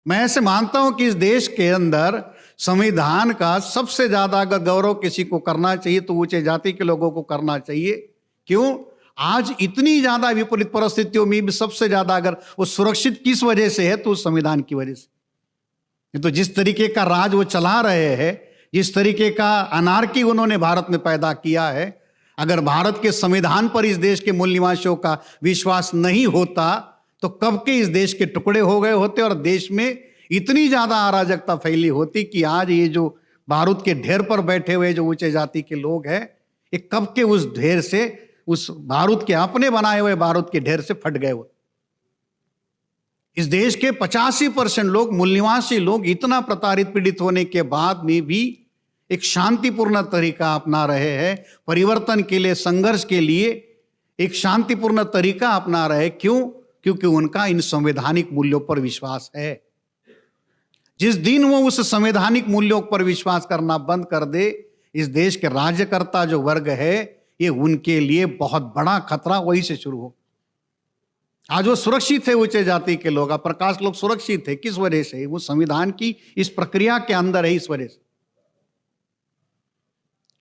मैं ऐसे मानता हूं कि इस देश के अंदर संविधान का सबसे ज्यादा अगर गौरव किसी को करना चाहिए तो ऊंचे जाति के लोगों को करना चाहिए। क्यों? आज इतनी ज्यादा विपरीत परिस्थितियों में भी सबसे ज्यादा अगर वो सुरक्षित किस वजह से है तो उस संविधान की वजह से। तो जिस तरीके का राज वो चला रहे हैं, जिस तरीके का अनार्की उन्होंने भारत में पैदा किया है, अगर भारत के संविधान पर इस देश के मूल निवासियों का विश्वास नहीं होता तो कब के इस देश के टुकड़े हो गए होते और देश में इतनी ज्यादा अराजकता फैली होती कि आज ये जो बारूद के ढेर पर बैठे हुए जो ऊंचे जाति के लोग हैं, ये कब के उस ढेर से, उस बारूद के अपने बनाए हुए बारूद के ढेर से फट गए हो। इस देश के 85% लोग, मूल निवासी लोग, इतना प्रताड़ित पीड़ित होने के बाद में भी एक शांतिपूर्ण तरीका अपना रहे हैं, परिवर्तन के लिए, संघर्ष के लिए एक शांतिपूर्ण तरीका अपना रहे। क्यों? क्योंकि उनका इन संवैधानिक मूल्यों पर विश्वास है। जिस दिन वो उस संवैधानिक मूल्यों पर विश्वास करना बंद कर दे, इस देश के राज्यकर्ता जो वर्ग है, ये उनके लिए बहुत बड़ा खतरा वही से शुरू हो। आज वो सुरक्षित है, ऊंचे जाति के लोग, प्रकाश लोग सुरक्षित है। किस वजह से? वो संविधान की इस प्रक्रिया के अंदर है, इस वजह से।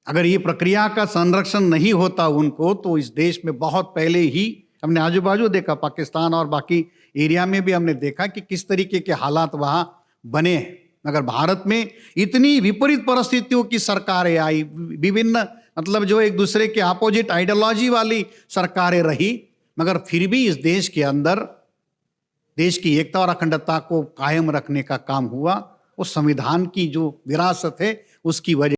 अगर ये प्रक्रिया का संरक्षण नहीं होता उनको तो इस देश में बहुत पहले ही, हमने आजू बाजू देखा, पाकिस्तान और बाकी एरिया में भी हमने देखा कि किस तरीके के हालात वहां बने हैं। मगर भारत में इतनी विपरीत परिस्थितियों की सरकारें आई, विभिन्न मतलब जो एक दूसरे के अपोजिट आइडियोलॉजी वाली सरकारें रही, मगर फिर भी इस देश के अंदर देश की एकता और अखंडता को कायम रखने का काम हुआ। वो संविधान की जो विरासत है उसकी वजह